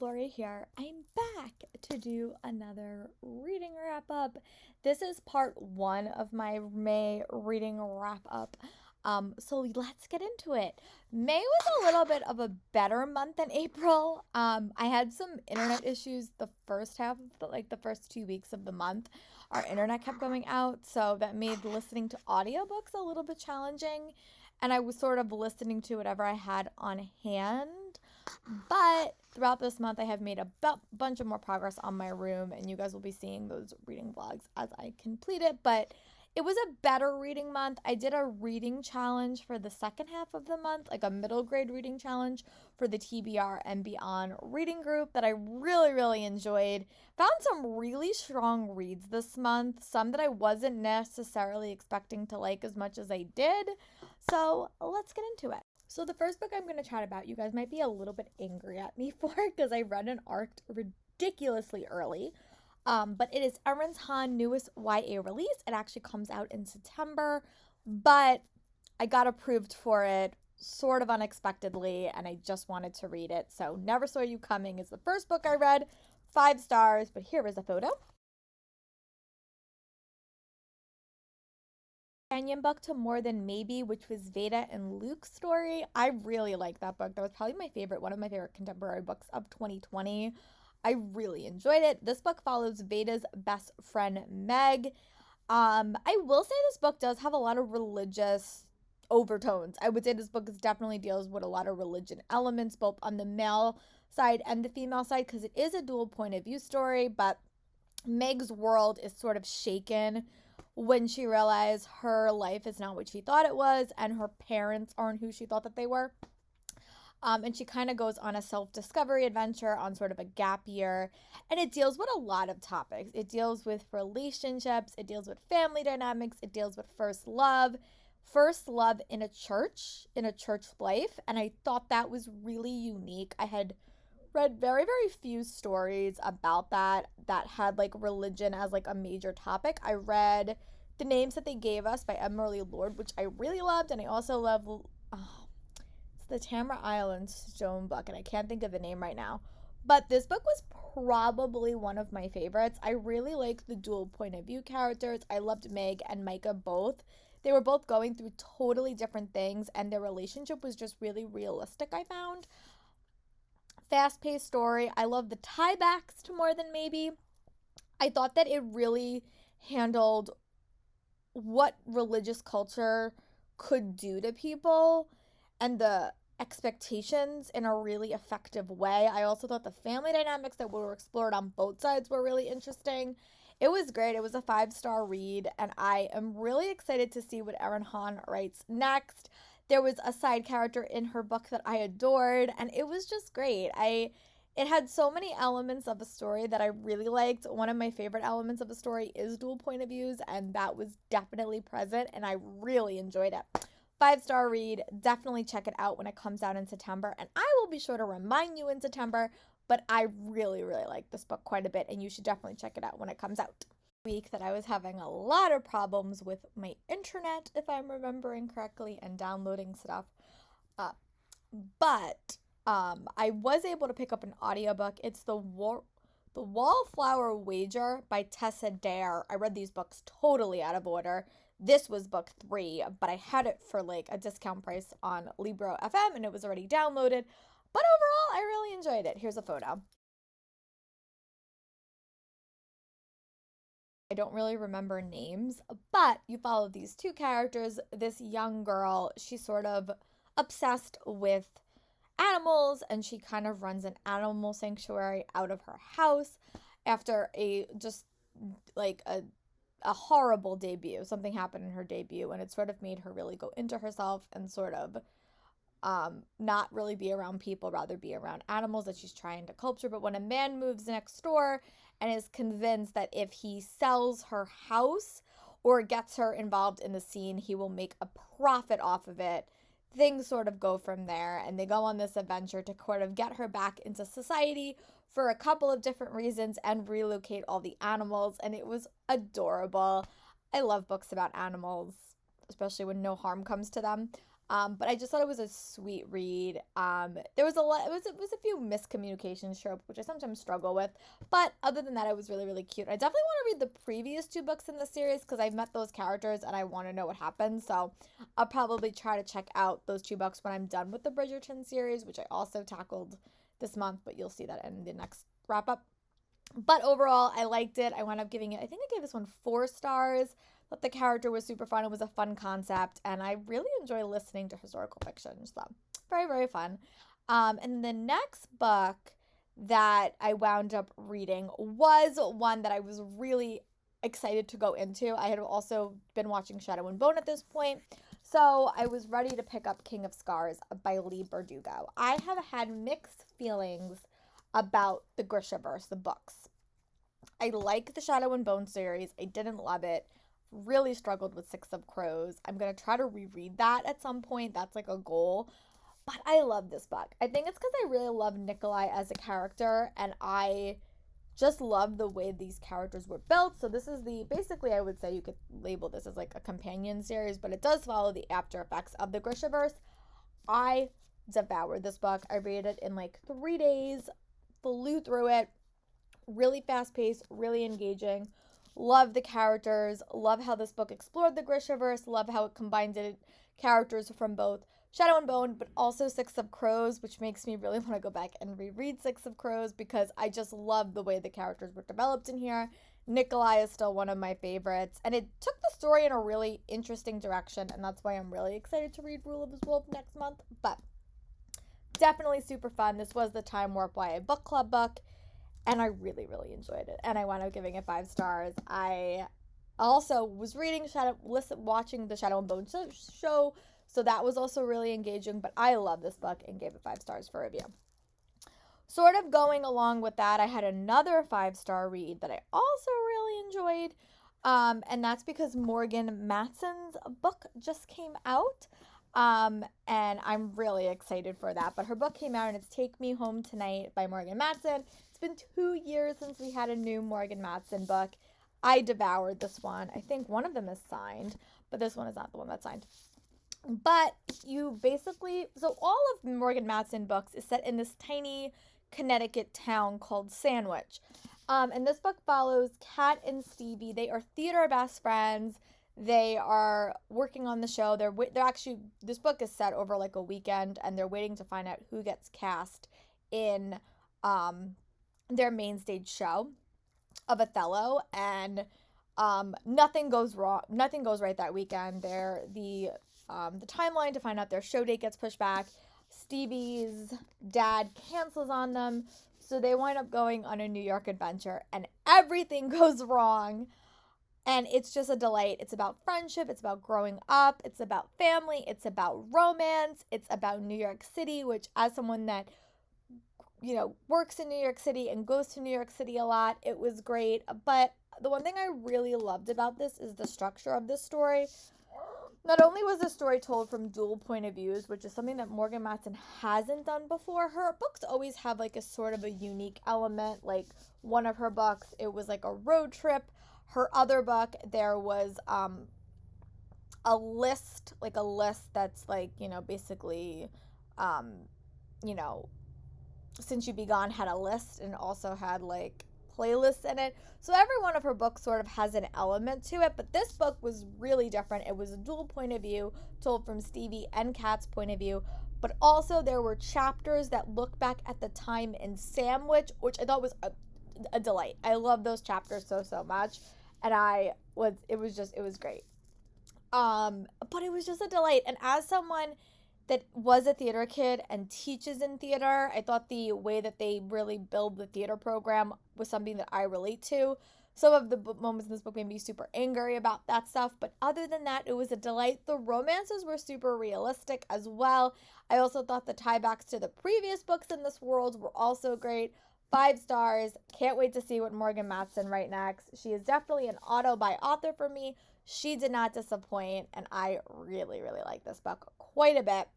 Lori here. I'm back to do another reading wrap up. This is part one of my May reading wrap up. So let's get into it. May was a little bit of a better month than April. I had some internet issues the first half of the first 2 weeks of the month. Our internet kept going out, so that made listening to audiobooks a little bit challenging. And I was sort of listening to whatever I had on hand. But throughout this month, I have made a bunch of more progress on my room, and you guys will be seeing those reading vlogs as I complete it. But it was a better reading month. I did a reading challenge for the second half of the month, like a middle grade reading challenge for the TBR and Beyond reading group that I really, really enjoyed. Found some really strong reads this month, some that I wasn't necessarily expecting to like as much as I did. So let's get into it. So the first book I'm going to chat about, you guys might be a little bit angry at me for because I read an arc ridiculously early. But it is Erin Han's newest YA release. It actually comes out in September, but I got approved for it sort of unexpectedly, and I just wanted to read it. So Never Saw You Coming is the first book I read, 5 stars, but here is a photo. Companion book to More Than Maybe, which was Veda and Luke's story. I really liked that book. That was probably one of my favorite contemporary books of 2020. I really enjoyed it. This book follows Veda's best friend Meg. I will say this book does have a lot of religious overtones. I would say this book definitely deals with a lot of religion elements, both on the male side and the female side, because it is a dual point of view story, but Meg's world is sort of shaken when she realized her life is not what she thought it was and her parents aren't who she thought that they were. And she kind of goes on a self-discovery adventure on sort of a gap year. And it deals with a lot of topics. It deals with relationships. It deals with family dynamics. It deals with first love in a church life. And I thought that was really unique. I had read very, very few stories about that had like religion as like a major topic. I read The Names That They Gave Us by Emily Lord, which I really loved. And I also love the Tamara Island Stone book, and I can't think of the name right now. But this book was probably one of my favorites. I really liked the dual point of view characters. I loved Meg and Micah both. They were both going through totally different things, and their relationship was just really realistic, I found. Fast-paced story. I love the tiebacks to More Than Maybe. I thought that it really handled what religious culture could do to people and the expectations in a really effective way. I also thought the family dynamics that were explored on both sides were really interesting. It was great. It was a 5-star read, and I am really excited to see what Erin Han writes next. There was a side character in her book that I adored, and it was just great. It had so many elements of a story that I really liked. One of my favorite elements of a story is dual point of views, and that was definitely present, and I really enjoyed it. 5-star read. Definitely check it out when it comes out in September. And I will be sure to remind you in September, but I really, really like this book quite a bit, and you should definitely check it out when it comes out. Week that I was having a lot of problems with my internet, if I'm remembering correctly, and downloading stuff. But I was able to pick up an audiobook. It's The Wallflower Wager by Tessa Dare. I read these books totally out of order. This was book 3, but I had it for like a discount price on Libro FM, and it was already downloaded. But overall, I really enjoyed it. Here's a photo. I don't really remember names, but you follow these two characters. This young girl, she's sort of obsessed with animals, and she kind of runs an animal sanctuary out of her house after a just like a horrible debut. Something happened in her debut, and it sort of made her really go into herself and sort of not really be around people, rather be around animals that she's trying to culture. But when a man moves next door and is convinced that if he sells her house or gets her involved in the scene, he will make a profit off of it, things sort of go from there, and they go on this adventure to sort of get her back into society for a couple of different reasons and relocate all the animals, and it was adorable. I love books about animals, especially when no harm comes to them. But I just thought it was a sweet read. There was a lot. It was a few miscommunications trope, which I sometimes struggle with. But other than that, it was really really cute. I definitely want to read the previous two books in the series because I've met those characters and I want to know what happens. So I'll probably try to check out those two books when I'm done with the Bridgerton series, which I also tackled this month. But you'll see that in the next wrap up. But overall, I liked it. I wound up giving it, I think I gave this one 4 stars. Thought the character was super fun. It was a fun concept. And I really enjoy listening to historical fiction. So, very, very fun. And the next book that I wound up reading was one that I was really excited to go into. I had also been watching Shadow and Bone at this point. So I was ready to pick up King of Scars by Leigh Bardugo. I have had mixed feelings about the Grishaverse, the books. I like the Shadow and Bone series. I didn't love it. Really struggled with Six of Crows. I'm going to try to reread that at some point. That's like a goal. But I love this book. I think it's because I really love Nikolai as a character, and I just love the way these characters were built. So this is basically I would say you could label this as like a companion series, but it does follow the after effects of the Grishaverse. I devoured this book. I read it in like 3 days, flew through it, really fast paced, really engaging. Love the characters, love how this book explored the Grishaverse, love how it combined characters from both Shadow and Bone, but also Six of Crows, which makes me really want to go back and reread Six of Crows because I just love the way the characters were developed in here. Nikolai is still one of my favorites, and it took the story in a really interesting direction, and that's why I'm really excited to read Rule of the Wolf next month. But definitely super fun. This was the Time Warp YA book club book, and I really, really enjoyed it. And I wound up giving it 5 stars. I also was watching the Shadow and Bone show, so that was also really engaging. But I love this book and gave it 5 stars for review. Sort of going along with that, I had another 5-star read that I also really enjoyed. And that's because Morgan Matson's book just came out. And I'm really excited for that. But her book came out, and it's Take Me Home Tonight by Morgan Matson. It's been 2 years since we had a new Morgan Matson book. I devoured this one. I think one of them is signed, but this one is not the one that's signed. But so all of Morgan Matson books is set in this tiny Connecticut town called Sandwich. And this book follows Kat and Stevie. They are theater best friends. They are working on the show. They're actually, this book is set over like a weekend, and they're waiting to find out who gets cast in their main stage show of Othello. And nothing goes wrong. Nothing goes right that weekend. The timeline to find out their show date gets pushed back. Stevie's dad cancels on them, so they wind up going on a New York adventure, and everything goes wrong. And it's just a delight. It's about friendship. It's about growing up. It's about family. It's about romance. It's about New York City, which, as someone that, works in New York City and goes to New York City a lot, it was great. But the one thing I really loved about this is the structure of this story. Not only was the story told from dual point of views, which is something that Morgan Matson hasn't done before. Her books always have like a sort of a unique element. Like one of her books, it was like a road trip. Her other book, there was a list that's like, basically, Since You Be Gone had a list and also had like playlists in it. So every one of her books sort of has an element to it, but this book was really different. It was a dual point of view told from Stevie and Kat's point of view, but also there were chapters that look back at the time in Sandwich, which I thought was a delight. I love those chapters so much. And it was great. But it was just a delight. And as someone that was a theater kid and teaches in theater, I thought the way that they really build the theater program was something that I relate to. Some of the moments in this book made me super angry about that stuff, but other than that, it was a delight. The romances were super realistic as well. I also thought the tiebacks to the previous books in this world were also great. 5 stars. Can't wait to see what Morgan Matson writes next. She is definitely an auto by author for me. She did not disappoint, and I really, really like this book quite a bit.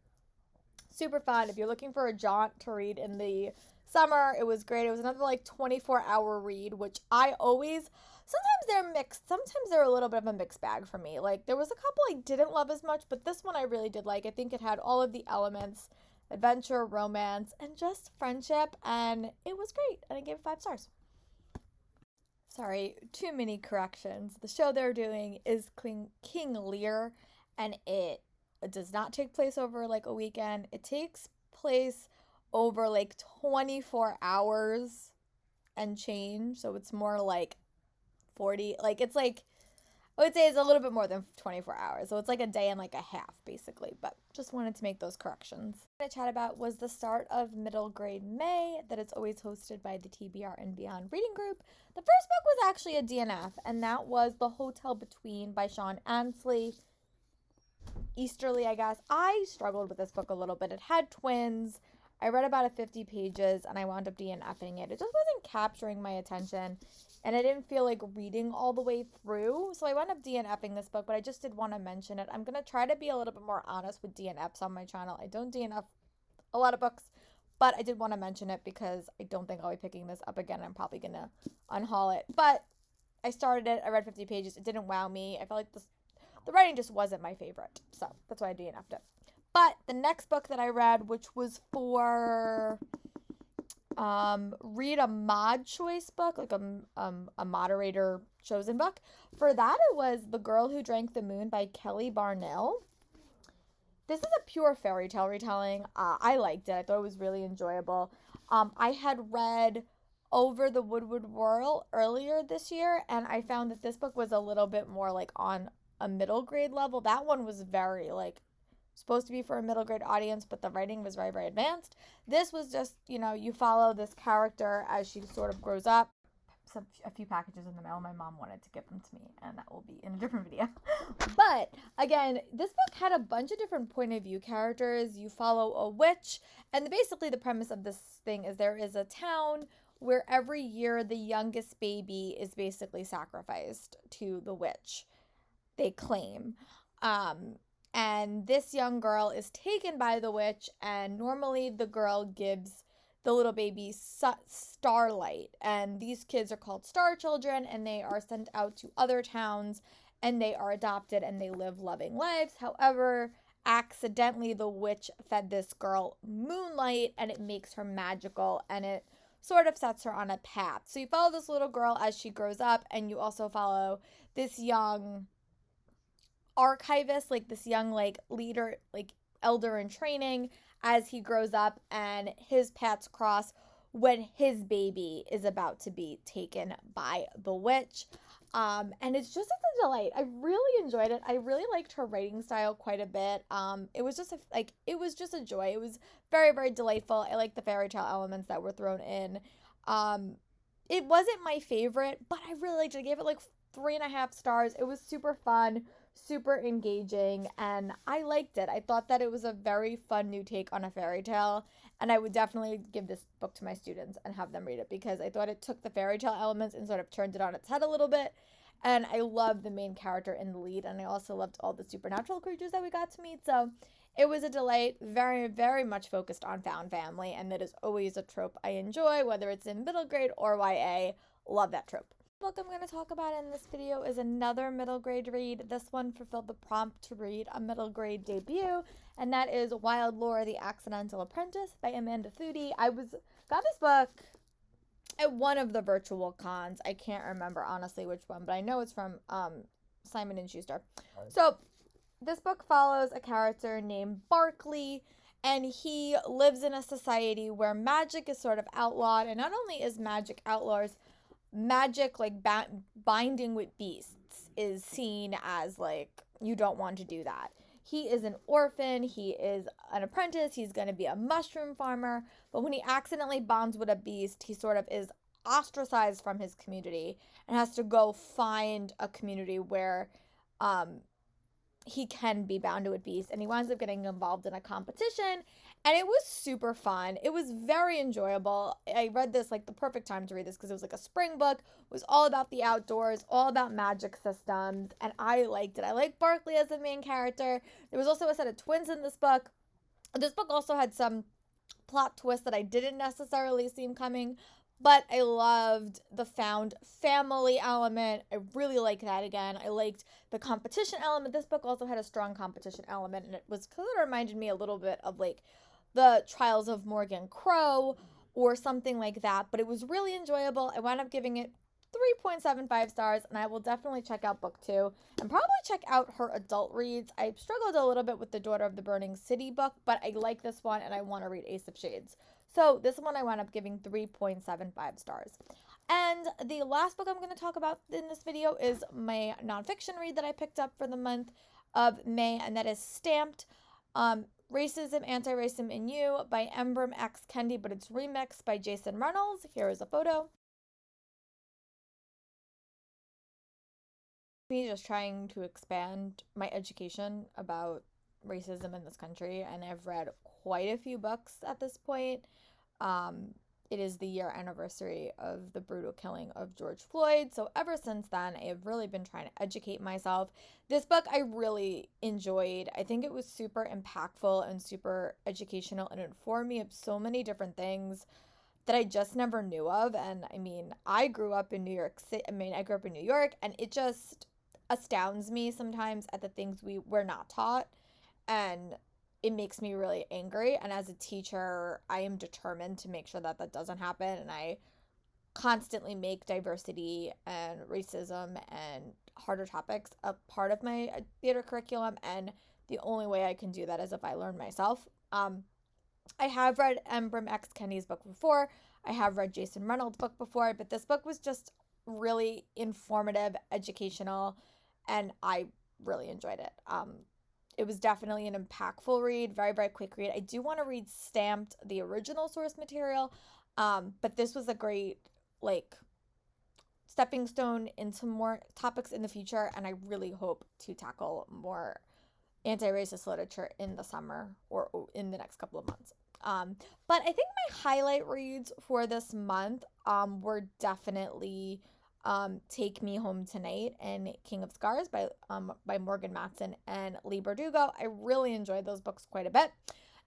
Super fun. If you're looking for a jaunt to read in the summer. It was great. It was another like 24-hour read, which I always, sometimes they're mixed. Sometimes they're a little bit of a mixed bag for me. Like there was a couple I didn't love as much, but this one I really did like. I think it had all of the elements, adventure, romance, and just friendship, and it was great. And I gave it 5 stars. Sorry, too many corrections. The show they're doing is King Lear, and it does not take place over like a weekend. It takes place over like 24 hours and change. So it's more like 40. Like it's like, I would say it's a little bit more than 24 hours. So it's like a day and like a half, basically. But just wanted to make those corrections. What I chat about was the start of Middle Grade May, that is always hosted by the TBR and Beyond Reading Group. The first book was actually a DNF, and that was The Hotel Between by Sean Ansley. Easterly, I guess. I struggled with this book a little bit. It had twins. I read about 50 pages, and I wound up DNFing it. It just wasn't capturing my attention, and I didn't feel like reading all the way through, so I wound up DNFing this book, but I just did want to mention it. I'm going to try to be a little bit more honest with DNFs on my channel. I don't DNF a lot of books, but I did want to mention it because I don't think I'll be picking this up again. I'm probably going to unhaul it, but I started it. I read 50 pages. It didn't wow me. I felt like the writing just wasn't my favorite, so that's why I DNF'd it. But the next book that I read, which was for read a mod choice book, like a moderator chosen book. For that, it was The Girl Who Drank the Moon by Kelly Barnell. This is a pure fairy tale retelling. I liked it. I thought it was really enjoyable. I had read Over the Woodward Whirl earlier this year, and I found that this book was a little bit more like on a middle grade level. That one was very like supposed to be for a middle grade audience, but the writing was very, very advanced. This was just, you follow this character as she sort of grows up. A few packages in the mail. My mom wanted to give them to me, and that will be in a different video. But again, this book had a bunch of different point of view characters. You follow a witch, and basically the premise of this thing is there is a town where every year the youngest baby is basically sacrificed to the witch, they claim. And this young girl is taken by the witch, and normally the girl gives the little baby starlight. And these kids are called star children, and they are sent out to other towns, and they are adopted, and they live loving lives. However, accidentally the witch fed this girl moonlight, and it makes her magical, and it sort of sets her on a path. So you follow this little girl as she grows up, and you also follow this young archivist, like this young like leader, like elder in training, as he grows up, and his paths cross when his baby is about to be taken by the witch. And it's just a delight. I really enjoyed it. I really liked her writing style quite a bit. It was just a joy. It was very, very delightful. I like the fairy tale elements that were thrown in. It wasn't my favorite, but I really liked it. I gave it like 3.5 stars. It was super fun, super engaging, and I liked it. I thought that it was a very fun new take on a fairy tale, and I would definitely give this book to my students and have them read it, because I thought it took the fairy tale elements and sort of turned it on its head a little bit. And I loved the main character in the lead, and I also loved all the supernatural creatures that we got to meet. So it was a delight, very, very much focused on found family, and that is always a trope I enjoy, whether it's in middle grade or YA. Love that trope. The book I'm going to talk about in this video is another middle grade read. This one fulfilled the prompt to read a middle grade debut, and that is Wild Lore: The Accidental Apprentice by Amanda Thudi. I got this book at one of the virtual cons. I can't remember honestly which one, but I know it's from Simon & Schuster. Right. So this book follows a character named Barkley, and he lives in a society where magic is sort of outlawed, and not only is magic outlaws, magic like binding with beasts is seen as like, you don't want to do that. He is an orphan, he is an apprentice, he's going to be a mushroom farmer, but when he accidentally bonds with a beast, he sort of is ostracized from his community and has to go find a community where he can be bound to a beast, and he winds up getting involved in a competition, and it was super fun. It was very enjoyable. I read this like the perfect time to read this because it was like a spring book. It was all about the outdoors, all about magic systems, and I liked it. I liked Barkley as the main character. There was also a set of twins in this book. This book also had some plot twist that I didn't necessarily see coming. But I loved the found family element. I really like that again. I liked the competition element. This book also had a strong competition element, and it was kind of reminded me a little bit of like the Trials of Morgan Crow or something like that. But it was really enjoyable. I wound up giving it 3.75 stars, and I will definitely check out book 2 and probably check out her adult reads. I struggled a little bit with the Daughter of the Burning City book, but I like this one and I want to read Ace of Shades. So this one I wound up giving 3.75 stars. And the last book I'm going to talk about in this video is my nonfiction read that I picked up for the month of May, and that is Stamped, Racism, Anti-Racism in You by Embrim X. Kendi, but it's remixed by Jason Reynolds. Here is a photo. Me just trying to expand my education about racism in this country, and I've read quite a few books at this point. It is the year anniversary of the brutal killing of George Floyd, so ever since then I have really been trying to educate myself. This book I really enjoyed. I think it was super impactful and super educational, and informed me of so many different things that I just never knew of. And I mean, I grew up in New York City. I grew up in New York, and it just astounds me sometimes at the things we were not taught, and it makes me really angry. And as a teacher, I am determined to make sure that that doesn't happen, and I constantly make diversity and racism and harder topics a part of my theater curriculum, and the only way I can do that is if I learn myself. I have read Embrim X. Kendi's book before. I have read Jason Reynolds' book before, but this book was just really informative, educational, and I really enjoyed it. It was definitely an impactful read, very, very quick read. I do want to read Stamped, the original source material, but this was a great, like, stepping stone into more topics in the future, and I really hope to tackle more anti-racist literature in the summer or in the next couple of months. But I think my highlight reads for this month were definitely Take Me Home Tonight and King of Scars by Morgan Matson and Leigh Bardugo. I really enjoyed those books quite a bit.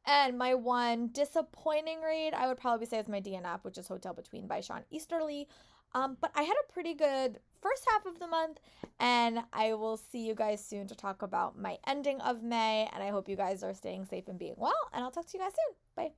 And my one disappointing read, I would probably say, is my DNF, which is Hotel Between by Sean Easterly. But I had a pretty good first half of the month, and I will see you guys soon to talk about my ending of May, and I hope you guys are staying safe and being well, and I'll talk to you guys soon. Bye.